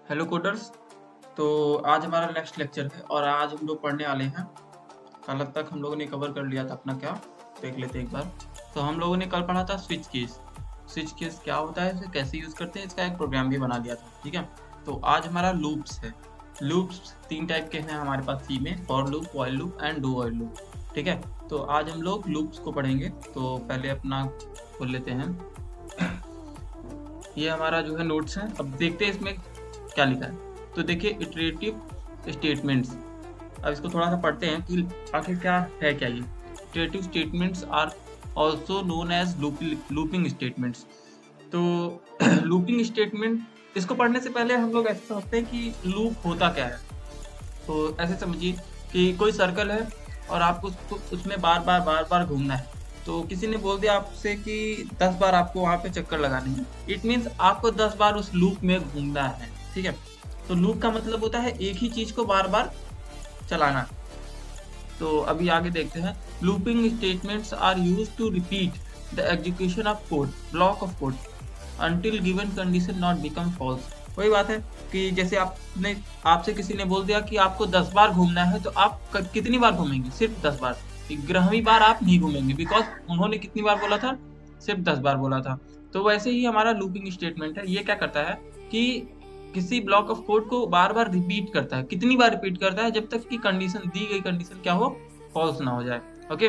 Hello coders. तो आज हमारा नेक्स्ट लेक्चर है और आज हम लोग पढ़ने वाले हैं। कल तक हम लोगों ने कवर कर लिया था अपना, क्या देख लेते हैं एक बार। तो हम लोगों ने कल पढ़ा था स्विच कीज। स्विच कीज क्या होता है, इसे कैसे यूज़ करते हैं, इसका एक प्रोग्राम भी बना दिया था, ठीक है। तो आज हमारा लूप्स है। लूप्स 3 टाइप के हैं हमारे पास सी में, for loop, while loop and do while loop, ठीक है। तो आज हम लोग लूप्स को पढ़ेंगे। तो पहले अपना खोल लेते हैं। ये हमारा जो है नोट्स है। अब देखते हैं इसमें क्या लिखा है। तो देखिए, इटरेटिव स्टेटमेंट्स। अब इसको थोड़ा सा पढ़ते हैं कि आखिर क्या है, क्या ये iterative statements are also known as looping statements. तो लूपिंग स्टेटमेंट, इसको पढ़ने से पहले हम लोग ऐसे समझते हैं कि लूप होता क्या है। तो ऐसे समझिए कि कोई सर्कल है और आपको उसमें बार बार घूमना है। तो किसी ने बोल दिया आपसे कि 10 बार आपको वहाँ पे चक्कर लगाने हैं। इट मीन्स आपको 10 बार उस लूप में घूमना है, ठीक है। तो लूप का मतलब होता है एक ही चीज को बार बार चलाना। तो अभी आगे देखते हैं। Looping statements are used to repeat the execution of code, block of code, until given condition not become false। वही बात है कि जैसे आपसे किसी ने बोल दिया कि आपको 10 बार घूमना है, तो आप कितनी बार घूमेंगे? सिर्फ 10 बार। 11वीं बार आप नहीं घूमेंगे, बिकॉज उन्होंने कितनी बार बोला था? सिर्फ 10 बार बोला था। तो वैसे ही हमारा लूपिंग स्टेटमेंट है। ये क्या करता है कि किसी ब्लॉक ऑफ कोड को बार बार रिपीट करता है। कितनी बार रिपीट करता है? जब तक कि कंडीशन, दी गई कंडीशन क्या हो, फॉल्स ना हो जाए। ओके।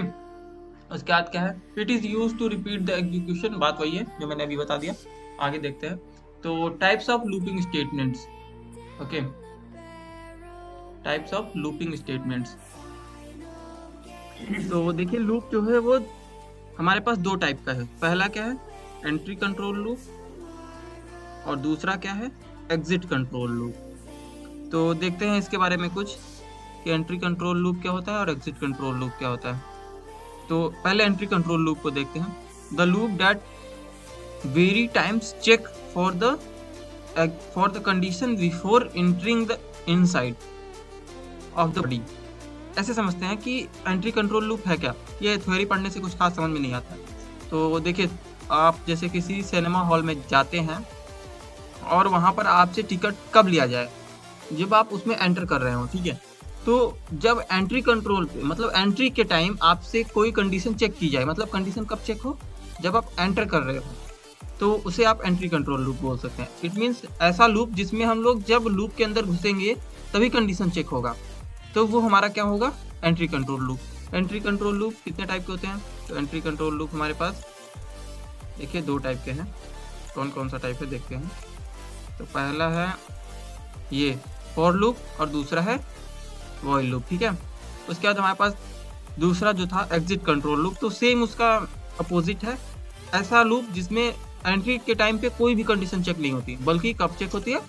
उसके बाद क्या है? It is use to repeat the execution. बात वही है जो मैंने अभी बता दिया। आगे देखते हैं। तो types of looping statements. Okay, types of looping statements. तो देखिए, लूप जो है वो हमारे पास 2 टाइप का है। पहला क्या है? एंट्री कंट्रोल लूप, और दूसरा क्या है? Exit control loop. तो देखते हैं इसके बारे में कुछ कि एंट्री कंट्रोल लूप क्या होता है और एग्जिट कंट्रोल लूप क्या होता है। तो पहले एंट्री कंट्रोल लूप को देखते हैं। The loop that very times check for the condition before entering the inside of the body. ऐसे समझते हैं कि एंट्री कंट्रोल लूप है क्या। ये थ्योरी पढ़ने से कुछ खास समझ में नहीं आता। तो देखिए, आप जैसे किसी सिनेमा हॉल में जाते हैं और वहाँ पर आपसे टिकट कब लिया जाए? जब आप उसमें एंटर कर रहे हो, ठीक है। तो जब एंट्री कंट्रोल पे, मतलब एंट्री के टाइम आपसे कोई कंडीशन चेक की जाए, मतलब कंडीशन कब चेक हो? जब आप एंटर कर रहे हो, तो उसे आप एंट्री कंट्रोल लूप बोल सकते हैं। इट मीन्स ऐसा लूप जिसमें हम लोग जब लूप के अंदर घुसेंगे तभी कंडीशन चेक होगा, तो वो हमारा क्या होगा? Entry control loop. Entry control loop कितने टाइप के होते हैं? तो एंट्री कंट्रोल लूप हमारे पास देखिए 2 टाइप के हैं। कौन कौन सा टाइप है देखते हैं। तो पहला है ये फॉर लूप और दूसरा है व्हाइल लूप, ठीक है। उसके बाद हमारे पास दूसरा जो था एग्जिट कंट्रोल लूप। तो सेम उसका अपोजिट है। ऐसा लूप जिसमें एंट्री के टाइम पे कोई भी कंडीशन चेक नहीं होती, बल्कि कब चेक होती है?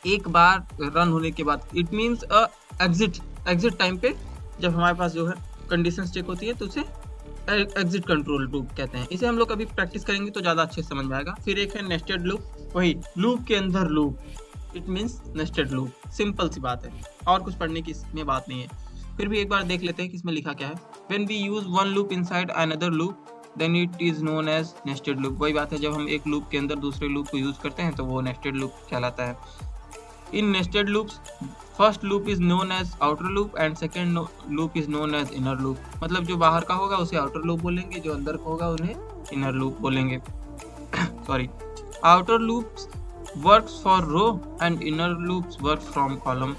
एक बार रन होने के बाद। इट मीन्स एग्जिट टाइम पे जब हमारे पास जो है कंडीशन चेक होती है, तो उसे एग्जिट कंट्रोल लूप कहते हैं। इसे हम लोग अभी प्रैक्टिस करेंगे तो ज़्यादा अच्छे से समझ में आएगा। फिर एक है नेस्टेड लूप, वही लूप के अंदर loop. It means nested loop. Simple सी बात है, और कुछ पढ़ने की इसमें बात नहीं है। फिर भी एक बार देख लेते हैं कि इसमें लिखा क्या है। When we use one loop inside another loop then it is known as nested loop. वही बात है, जब हम एक लूप के अंदर दूसरे लूप को यूज करते हैं तो वो नेस्टेड लूप कहलाता है। In nested loops first loop is known as outer loop and second loop is known as inner loop. मतलब जो बाहर का होगा उसे आउटर लूप बोलेंगे, जो अंदर का होगा उन्हें इनर लूप बोलेंगे। Sorry, outer loops works for row and inner loops work from column.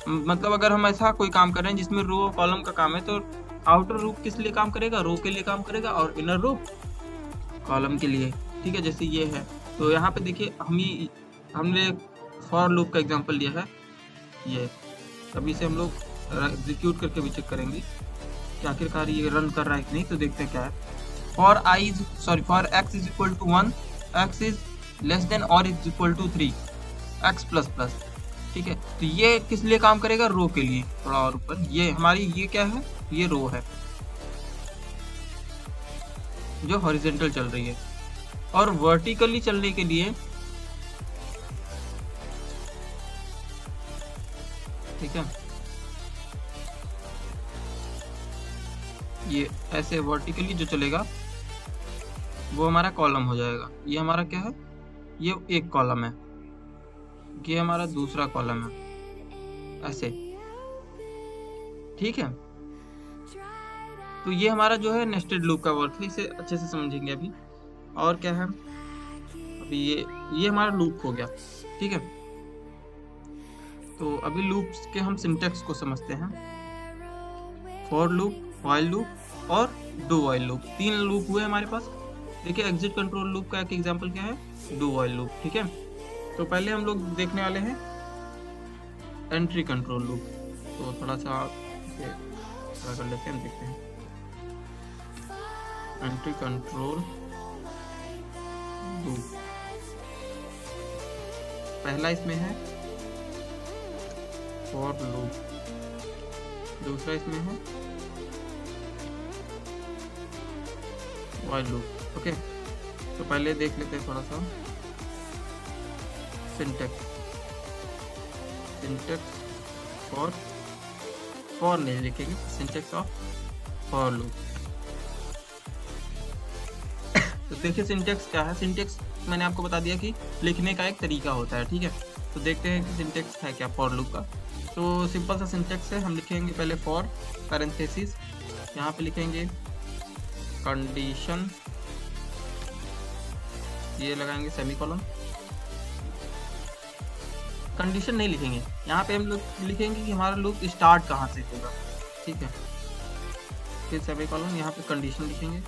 मतलब अगर हम ऐसा कोई काम कर रहे हैं जिसमें रो और कॉलम का काम है, तो आउटर लूप किस लिए काम करेगा? रो के लिए काम करेगा, और इनर लूप कॉलम के लिए, ठीक है। जैसे ये है, तो यहाँ पे देखिए हमने फॉर लूप का एग्जांपल लिया है ये। अभी से हम लोग एग्जीक्यूट करके भी चेक करेंगे कि आखिरकार ये रन कर रहा है कि नहीं। तो देखते हैं क्या है। For X is equal to 1, X is less than और is equal to 3, X plus plus, ठीक है। तो ये किस लिए काम करेगा? रो के लिए। थोड़ा और ऊपर ये हमारी, ये क्या है? ये रो है जो हॉरिजॉन्टल चल रही है, और वर्टिकली चलने के लिए, ठीक है, ये ऐसे वर्टिकली जो चलेगा वो हमारा कॉलम हो जाएगा। ये हमारा क्या है? ये एक कॉलम है। ये हमारा दूसरा कॉलम है, ऐसे, ठीक है। तो ये हमारा जो है नेस्टेड लूप का वर्क है, इसे अच्छे से समझेंगे अभी। और क्या है, अभी ये हमारा लूप हो गया, ठीक है। तो अभी लूप्स के हम सिंटेक्स को समझते हैं। फॉर लूप, व्हाइल लूप और डू व्हाइल लूप, 3 लूप हुए हमारे पास। देखिए एग्जिट कंट्रोल लूप का एक एग्जांपल क्या है, डू व्हाइल लूप, ठीक है। तो पहले हम लोग देखने वाले हैं एंट्री कंट्रोल लूप। तो थोड़ा सा इसे थोड़ा कर लेते हैं, देखते हैं। एंट्री कंट्रोल लूप, पहला इसमें है फॉर लूप, दूसरा इसमें है व्हाइल लूप, ओके। तो पहले देख लेते हैं थोड़ा सा सिंटेक्स। फॉर नहीं लिखेंगे, सिंटेक्स ऑफ फॉर लूप। तो देखिए सिंटेक्स क्या है। सिंटेक्स मैंने आपको बता दिया कि लिखने का एक तरीका होता है, ठीक है। तो देखते हैं कि सिंटेक्स है क्या फॉर लूप का। तो सिंपल सा सिंटेक्स है, हम लिखेंगे पहले फॉर पैरेंथेसिस, यहाँ पे लिखेंगे कंडीशन, ये लगाएंगे सेमीकोलन। कंडीशन नहीं लिखेंगे, यहाँ पे हम लोग लिखेंगे कि हमारा लूप स्टार्ट कहाँ से होगा, ठीक है। फिर सेमीकोलन, यहाँ पे कंडीशन लिखेंगे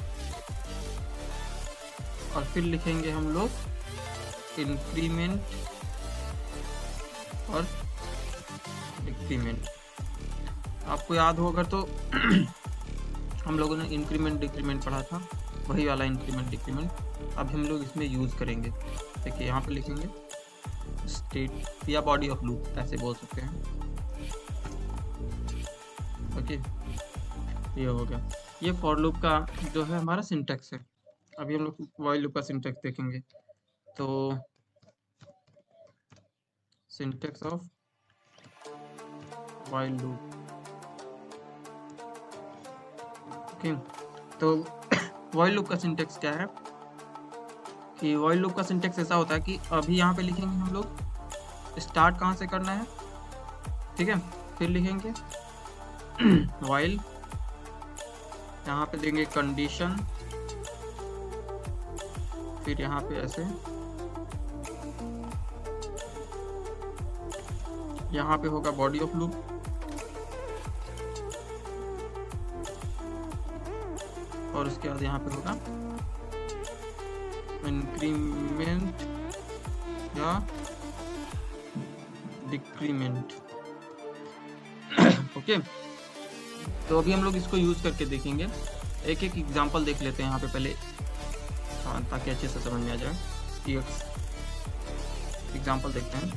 और फिर लिखेंगे हम लोग इंक्रीमेंट और डिक्रीमेंट। आपको याद हो अगर तो हम लोगों ने इंक्रीमेंट डिक्रीमेंट पढ़ा था, वही वाला इंक्रीमेंट डिक्रीमेंट अब हम लोग इसमें यूज़ करेंगे। देखिए यहाँ पे लिखेंगे स्टेट या बॉडी ऑफ लूप, ऐसे बोल सकते हैं, ओके। ये हो गया, ये फॉर लूप का जो है हमारा सिंटेक्स है। अभी हम लोग व्हाइल लूप का सिंटेक्स देखेंगे। तो syntax of while loop, okay. तो व्हाइल लूप का सिंटेक्स क्या है कि व्हाइल लूप का सिंटेक्स ऐसा होता है कि अभी यहाँ पे लिखेंगे हम लोग स्टार्ट कहाँ से करना है, ठीक है। फिर लिखेंगे व्हाइल, यहाँ पे देंगे कंडीशन, फिर यहाँ पे ऐसे, यहाँ पे होगा बॉडी ऑफ लूप, और उसके बाद यहाँ पे होगा इंक्रीमेंट या डिक्रीमेंट, ओके। तो अभी हम लोग इसको यूज करके देखेंगे, एक एक एग्जांपल देख लेते हैं यहाँ पे पहले, ताकि अच्छे से समझ में आ जाए। एग्जांपल देखते हैं।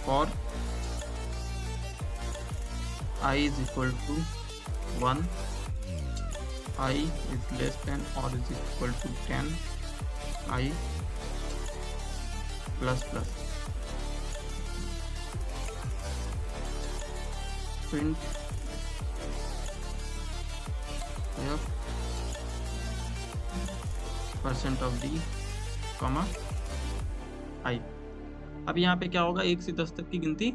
For I is equal to 1, I is less than or is equal to 10, I plus plus, print f % of d, I। अब यहाँ पे क्या होगा, 1 से 10 तक की गिनती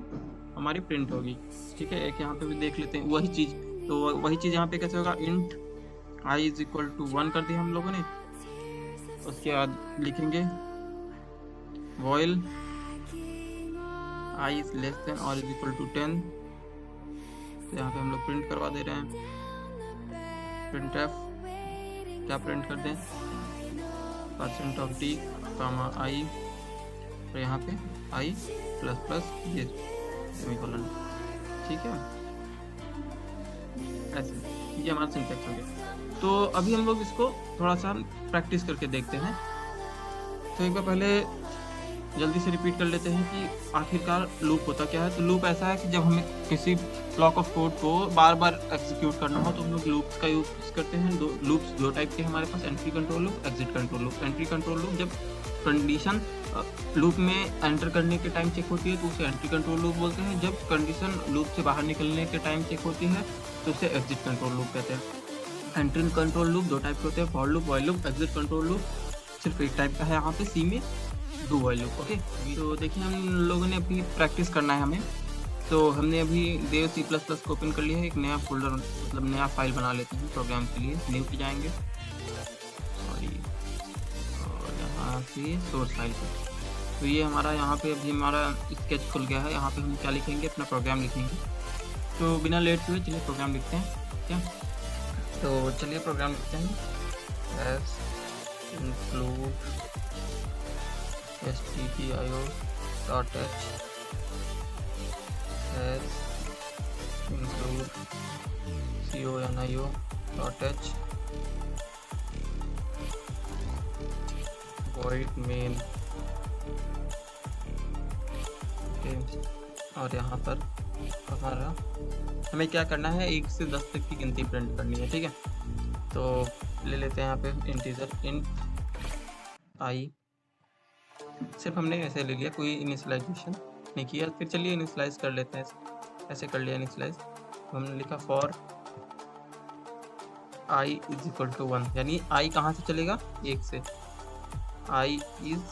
हमारी प्रिंट होगी, ठीक है। एक यहाँ पे भी देख लेते हैं वही चीज़। तो वही चीज़ यहाँ पे कैसे होगा, int i is equal to 1 कर दिया हम लोगों ने। उसके बाद लिखेंगे while i is less than और इज इक्वल टू 10। तो यहाँ पे हम लोग प्रिंट करवा दे रहे हैं, प्रिंट एफ, क्या प्रिंट कर दें, % ऑफ d, i, और यहाँ पे i प्लस प्लस ये सेमीकोलन, ठीक है। ऐसे ये हमारा सिंटेक्स हो गया। तो अभी हम लोग इसको थोड़ा सा प्रैक्टिस करके देखते हैं। तो एक बार पहले जल्दी से रिपीट कर लेते हैं कि आखिरकार लूप होता क्या है। तो लूप ऐसा है कि जब हमें किसी ब्लॉक ऑफ कोड को बार बार एग्जीक्यूट करना हो तो हम लोग लूप्स का यूज करते हैं। लूप्स दो टाइप के हमारे पास, entry control loop, exit control loop. Entry control loop जब कंडीशन लूप में एंटर करने के टाइम चेक होती है तो उसे एंट्री कंट्रोल लूप बोलते हैं। जब कंडीशन लूप से बाहर निकलने के टाइम चेक होती है तो उसे एग्जिट कंट्रोल लूप कहते हैं। एंट्री कंट्रोल लूप दो टाइप के होते हैं, for loop, while loop. Exit control loop सिर्फ एक टाइप का है यहाँ पे सी में, डू व्हाइल लूप। ओके, तो देखिए हम लोगों ने अभी प्रैक्टिस करना है हमें। तो हमने अभी देव C++ को ओपन कर लिया है, एक नया फोल्डर मतलब नया फाइल बना लेते हैं प्रोग्राम के लिए। न्यू पे जाएंगे सॉरी, और यहाँ से सोर्स फाइल पर। तो ये हमारा यहाँ पे अभी हमारा स्केच खुल गया है। यहाँ पे हम क्या लिखेंगे, अपना प्रोग्राम लिखेंगे। तो बिना लेट हुए चलिए प्रोग्राम लिखते हैं। क्या, तो चलिए प्रोग्राम लिखते हैं। S include stdio.h as include conio.h void main। और यहाँ पर हमारा हमें क्या करना है, 1 से 10 तक की गिनती प्रिंट करनी है। ठीक है, तो ले लेते हैं यहाँ पे इंटीजर इंट आई। सिर्फ हमने ऐसे ले लिया, कोई इनिशियलाइजेशन नहीं किया। फिर चलिए इनिशियलाइज कर लेते हैं, ऐसे कर लिया इनिशियलाइज। हमने लिखा for i is equal to 1, यानी i कहाँ से चलेगा, 1 से। i इज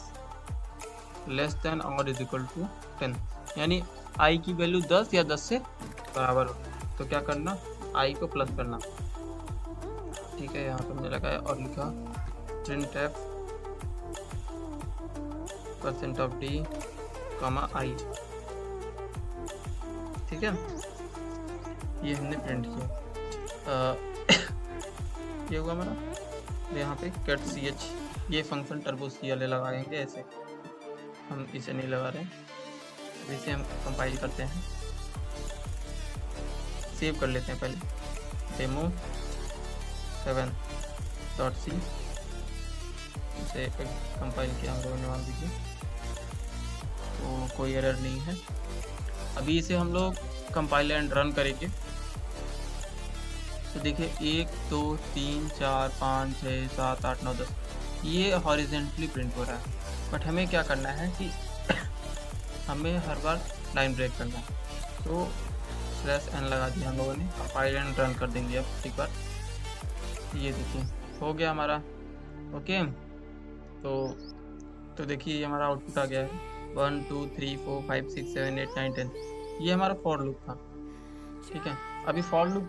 लेस देन और इज इक्वल टू 10, यानी i की वैल्यू 10 या 10 से बराबर हो। तो क्या करना, i को प्लस करना। ठीक है, यहाँ पर हमने लगाया और लिखा printf %d, i। ठीक है, ये हमने प्रिंट किया। ये हुआ हमारा। यहाँ पे cat ch, ये फंक्शन टर्बो सी वाले लगाएंगे, ऐसे हम इसे नहीं लगा रहे हैं। इसे हम कंपाइल करते हैं, सेव कर लेते हैं पहले। डेमो 7.c इसे कंपाइल किया हम लोगों ने, मान दीजिए। तो कोई एरर नहीं है। अभी इसे हम लोग कंपाइल एंड रन करेंगे। तो देखिए 1 2 3 4 5 6 7 8 9 10 ये हॉरिजेंटली प्रिंट हो रहा है। बट हमें क्या करना है कि हमें हर बार लाइन ब्रेक करना है। तो /n लगा दिया हम लोगों ने, कंपाइल एंड रन कर देंगे अब एक बार। ये देखिए हो गया हमारा। ओके, तो देखिए हमारा आउटपुट आ गया है 1 2 3 4 5 6 7 8 9 10। ये हमारा फॉर लूप था। ठीक है, अभी फॉर लूप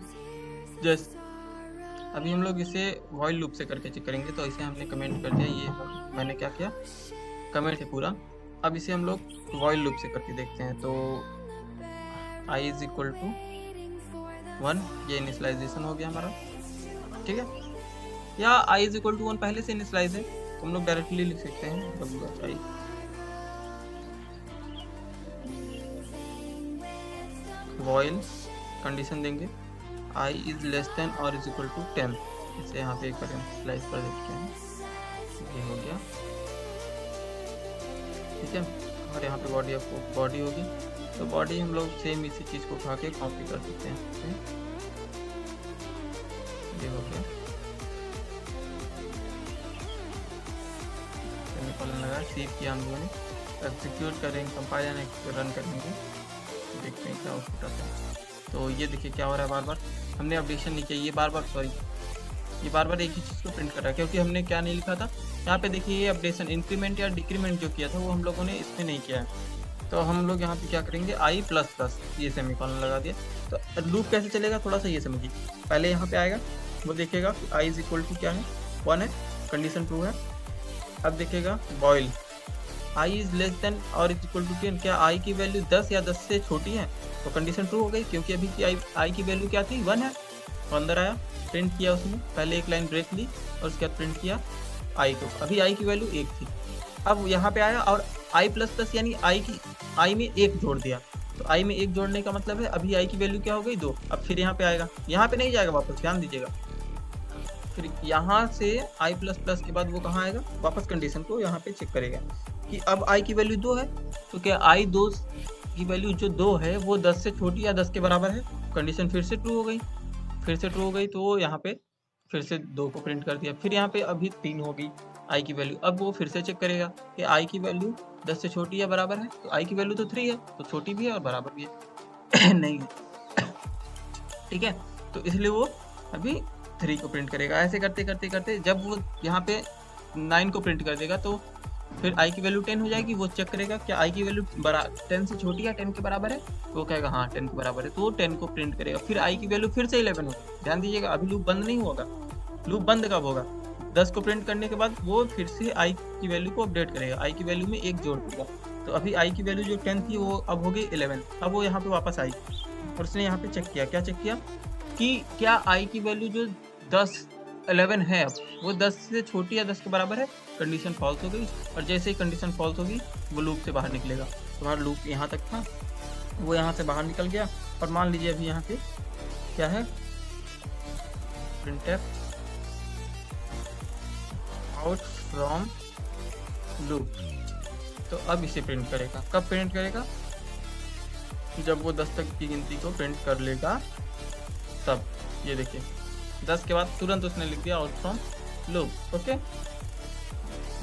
अभी हम लोग इसे व्हाइल लूप से करके चेक करेंगे। तो इसे हमने कमेंट कर दिया, ये मैंने क्या किया, कमेंट है पूरा। अब इसे हम लोग व्हाइल लूप से करके देखते हैं। तो i इज इक्वल टू 1, ये इनिशियलाइजेशन हो गया हमारा। ठीक है, या i इज इक्वल टू 1 पहले से इनिशियलाइज है, तो हम लोग डायरेक्टली लिख सकते हैं WHI। व्हाइल कंडीशन देंगे i इज लेस देन और इज इक्वल टू 10। इसे यहाँ पे एक बार इनिशियलाइज कर देते हैं, ये हो गया। ठीक है, और यहाँ पे बॉडी होगी। तो बॉडी हम लोग सेम इसी चीज़ को उठा के कॉपी कर देते हैं। ये हो गया, सेमीकोलन लगा, सेव किया हम लोगों ने। एग्जीक्यूट करेंगे, कंपाइल एंड रन करेंगे, देखते हैं क्या आउटपुट आता है। तो ये देखिए क्या हो रहा है, बार बार हमने अपडेशन नहीं किया, ये बार बार एक ही चीज़ को प्रिंट कर रहा है, क्योंकि हमने क्या नहीं लिखा था यहाँ पे। देखिए ये अपडेशन इंक्रीमेंट या डिक्रीमेंट जो किया था वो हम लोगों ने इसमें नहीं किया है। तो हम लोग यहाँ पे क्या करेंगे, i++, ये सेमीकोलन लगा दिया। तो लूप कैसे चलेगा थोड़ा सा ये समझिए। पहले यहाँ पे आएगा, वो देखेगा कि i इज इक्वल टू क्या है, 1 है, कंडीशन ट्रू है। अब देखेगा while i is less than और इज इक्वल टू 10, क्या i की वैल्यू 10 या 10 से छोटी है, तो कंडीशन ट्रू हो गई, क्योंकि अभी की i की वैल्यू क्या थी, 1 है। तो अंदर आया, प्रिंट किया उसने, पहले एक लाइन ब्रेक ली और उसके बाद प्रिंट किया i को। अभी i की वैल्यू 1 थी। अब यहाँ पे आया और i++ यानी i में 1 जोड़ दिया। तो i में 1 जोड़ने का मतलब है अभी i की वैल्यू क्या हो गई, 2। अब फिर यहाँ पे आएगा, यहाँ पे नहीं जाएगा वापस, ध्यान दीजिएगा। फिर यहाँ से i++ के बाद वो कहाँ आएगा, वापस कंडीशन को यहाँ पे चेक करेगा कि अब i की वैल्यू 2 है। तो क्या i 2 की वैल्यू जो 2 है वो 10 से छोटी या 10 के बराबर है, कंडीशन फिर से ट्रू हो गई। तो यहाँ पे फिर से 2 को प्रिंट कर दिया। फिर यहाँ पे अभी 3 होगी i की वैल्यू। अब वो फिर से चेक करेगा कि i की वैल्यू 10 से छोटी या बराबर है, तो i की वैल्यू तो 3 है, तो छोटी भी है और बराबर भी है नहीं है। ठीक है, तो इसलिए वो अभी 3 को प्रिंट करेगा। ऐसे करते करते जब वो यहाँ पे 9 को प्रिंट कर देगा तो फिर आई की वैल्यू 10 हो जाएगी, वो चेक करेगा क्या आई की वैल्यू 10 से छोटी है, 10 के बराबर है, तो वो कहेगा हाँ 10 के बराबर है, तो वो 10 को प्रिंट करेगा। फिर आई की वैल्यू फिर से 11 होगी। ध्यान दीजिएगा, अभी लूप बंद नहीं होगा। लूप बंद कब होगा? 10 को प्रिंट करने के बाद वो फिर से आई की वैल्यू को अपडेट करेगा, आई की वैल्यू में 1 जोड़ देगा। तो अभी आई की वैल्यू जो 10 थी वो अब हो गई 11। अब वो यहाँ पे वापस आई और उसने यहाँ पे चेक किया, क्या चेक किया कि क्या आई की वैल्यू जो 11 है, अब वो 10 से छोटी या 10 के बराबर है। कंडीशन फॉल्स हो गई, और जैसे ही कंडीशन फॉल्स होगी वो लूप से बाहर निकलेगा। तुम्हारा लूप यहाँ तक था, वो यहाँ से बाहर निकल गया। और मान लीजिए अभी यहाँ पे क्या है, printf आउट फ्रॉम लूप। तो अब इसे प्रिंट करेगा। कब प्रिंट करेगा? जब वो 10 तक की गिनती को प्रिंट कर लेगा तब। ये देखिए 10 के बाद तुरंत उसने लिख दिया आउट फ्रॉम लूप। ओके,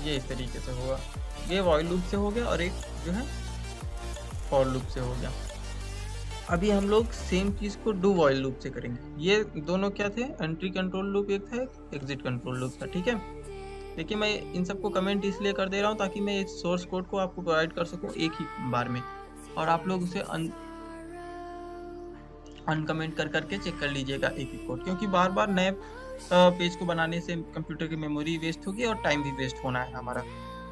ये इस तरीके से होगा। ये व्हाइल लूप से हो गया और एक जो है फॉर लूप से हो गया। अभी हम लोग सेम चीज़ को डू व्हाइल लूप से करेंगे। ये दोनों क्या थे? एंट्री कंट्रोल लूप एक था, एग्जिट कंट्रोल लूप था। ठीक है, देखिए मैं इन सबको कमेंट इसलिए कर दे रहा हूँ ताकि मैं इस सोर्स कोड को आपको प्रोवाइड कर सकूँ एक ही बार में, और आप लोग उसे अनकमेंट कर करके चेक कर लीजिएगा एक ही कोड, क्योंकि बार बार नए पेज को बनाने से कंप्यूटर की मेमोरी वेस्ट होगी और टाइम भी वेस्ट होना है हमारा।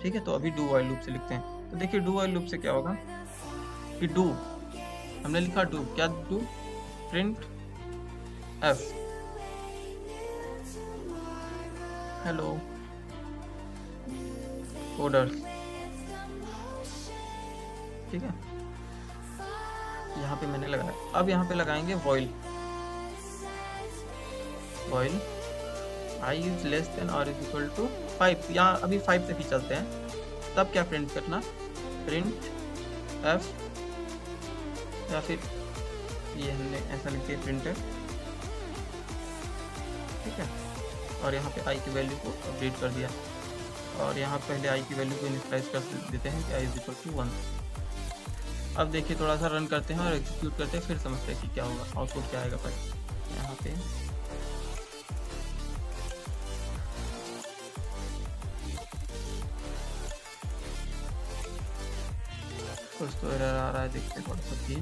ठीक है, तो अभी डू व्हाइल लूप से लिखते हैं। तो देखिए डू व्हाइल लूप से क्या होगा कि डू, हमने लिखा डू, क्या do? Print F hello coders. ठीक है, यहाँ पे मैंने लगाया। अब यहाँ पे लगाएंगे while. While I is less than और इज इक्वल टू 5। यहाँ अभी 5 तक ही चलते हैं। तब क्या प्रिंट करना? प्रिंट एफ, या फिर ये हमने ऐसा लिख दिया प्रिंट एफ। ठीक है, और यहाँ पे आई की वैल्यू को अपडेट कर दिया, और यहाँ पहले आई की वैल्यू को इनिशियलाइज कर देते हैं कि आई इज इक्वल टू 1। अब देखिए थोड़ा सा रन करते हैं और एग्जीक्यूट करते हैं, फिर समझते हैं कि क्या होगा, आउटपुट क्या आएगा। पहले यहाँ पे कुछ तो एरर आ रहा है, देखते हैं थोड़ा सा भी।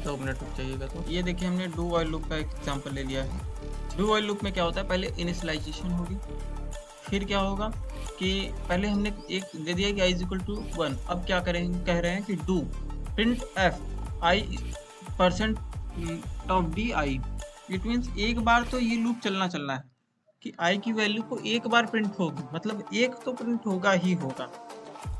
तो मिनट रुक जाइएगा। तो ये देखिए हमने डू व्हाइल लूप का एक एग्जांपल ले लिया है। डू व्हाइल लूप में क्या होता है, पहले इनिशियलाइजेशन होगी, फिर क्या होगा कि पहले हमने एक दे दिया कि आई इज इक्वल टू 1। अब क्या करेंगे, कह रहे हैं कि do print F I percent of D I. It means एक बार तो ये लूप चलना है कि आई की वैल्यू को एक बार प्रिंट होगी, मतलब एक तो प्रिंट होगा ही होगा।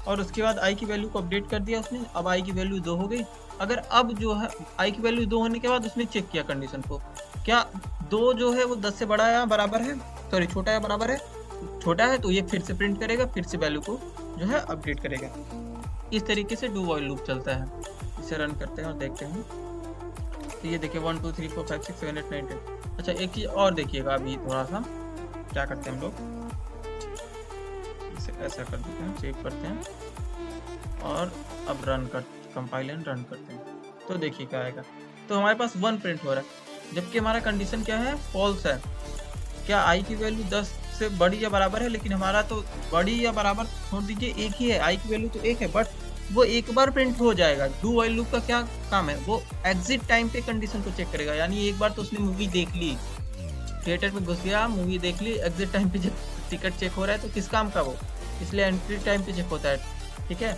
और उसके बाद आई की वैल्यू को अपडेट कर दिया उसने। अब आई की वैल्यू 2 हो गई। अगर अब जो है आई की वैल्यू 2 होने के बाद उसने चेक किया कंडीशन को, क्या 2 जो है वो 10 से बड़ा या बराबर है, सॉरी छोटा या बराबर है, छोटा है, तो ये फिर से प्रिंट करेगा, फिर से वैल्यू को जो है अपडेट करेगा। इस तरीके से डू व्हाइल लूप चलता है। इसे रन करते हैं और देखते हैं। तो ये देखिए 1 2 3 4 5 6 7 8 9 10। अच्छा एक चीज़ और देखिएगा, अभी थोड़ा सा क्या करते हैं हम लोग, इसे ऐसा कर देते हैं, सेव करते हैं और अब रन कर, कंपाइल एंड रन करते हैं। तो देखिए क्या आएगा। तो हमारे पास 1 प्रिंट हो रहा है, जबकि हमारा कंडीशन क्या है, फॉल्स है। क्या आई की वैल्यू 10 से बड़ी या बराबर है, लेकिन हमारा तो बड़ी या बराबर छोड़ दीजिए, एक ही है, आई की वैल्यू तो एक है, बट वो एक बार प्रिंट हो जाएगा। डू व्हाइल लूप का क्या काम है, वो एग्जिट टाइम पे कंडीशन को चेक करेगा। यानी एक बार तो उसने मूवी देख ली, थिएटर में घुस गया, मूवी देख ली, एग्जिट टाइम पे जब टिकट चेक हो रहा है तो किस काम का वो, इसलिए एंट्री टाइम पे चेक होता है। ठीक है,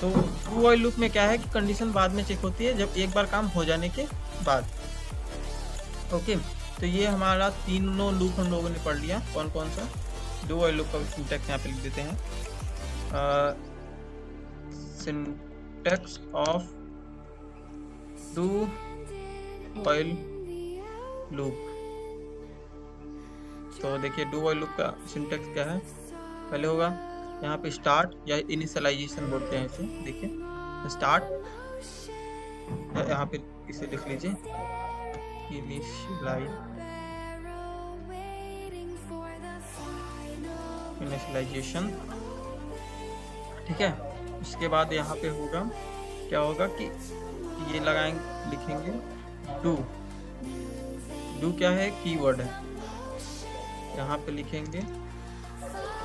तो डू व्हाइल लूप में क्या है कि कंडीशन बाद में चेक होती है, जब एक बार काम हो जाने के बाद। ओके, तो ये हमारा तीनों लूप हम लोगों ने पढ़ लिया। कौन कौन सा? डू व्हाइल लूप का सिंटैक्स यहाँ पे लिख देते हैं, syntax of do while loop. तो देखिए डू व्हाइल लूप का सिंटैक्स क्या है, पहले होगा यहाँ पे स्टार्ट या इनिशियलाइजेशन बोलते हैं इसे। देखिए स्टार्ट यहाँ पे इसे लिख लीजिए इनिशियलाइजेशन। ठीक है, उसके बाद यहाँ पे होगा क्या होगा कि ये लगाएंगे, लिखेंगे डू। डू क्या है? कीवर्ड है। यहाँ पे लिखेंगे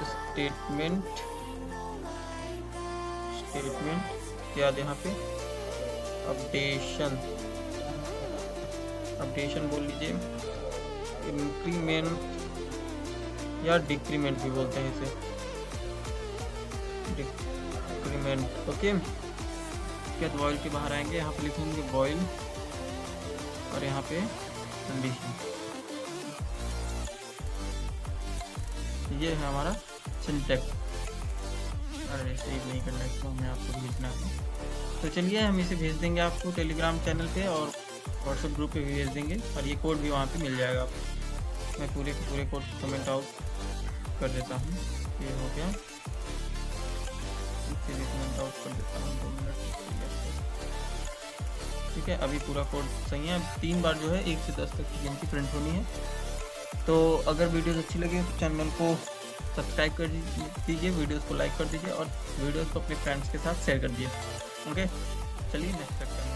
स्टेटमेंट के बाद यहाँ पे अपडेशन बोल लीजिए। इंक्रीमेंट या डिक्रीमेंट भी बोलते हैं इसे, डिक्रीमेंट। ओके, क्या बॉयल के बाहर आएंगे, यहाँ पे लिखेंगे बॉयल और यहाँ पे कंडीशन। ये है हमारा सिंटैक्स। अरे सेव नहीं करना है इसको, हमें आपको भेजना है। तो चलिए हम इसे भेज देंगे आपको टेलीग्राम चैनल पे और व्हाट्सएप ग्रुप पे भी भेज देंगे, और ये कोड भी वहाँ पे मिल जाएगा आपको। मैं पूरे कोड कमेंट आउट कर देता हूँ। ये हो गया, चलिए कमेंट आउट कर देता हूँ 2 मिनट। ठीक है, अभी पूरा कोड सही है। 3 बार जो है 1 से 10 तक की गिनती प्रिंट होनी है। तो अगर वीडियोस अच्छी लगे तो चैनल को सब्सक्राइब कर दीजिए, वीडियोस को लाइक कर दीजिए और वीडियोस को अपने फ्रेंड्स के साथ शेयर कर दीजिए। ओके, चलिए नेक्स्ट तक।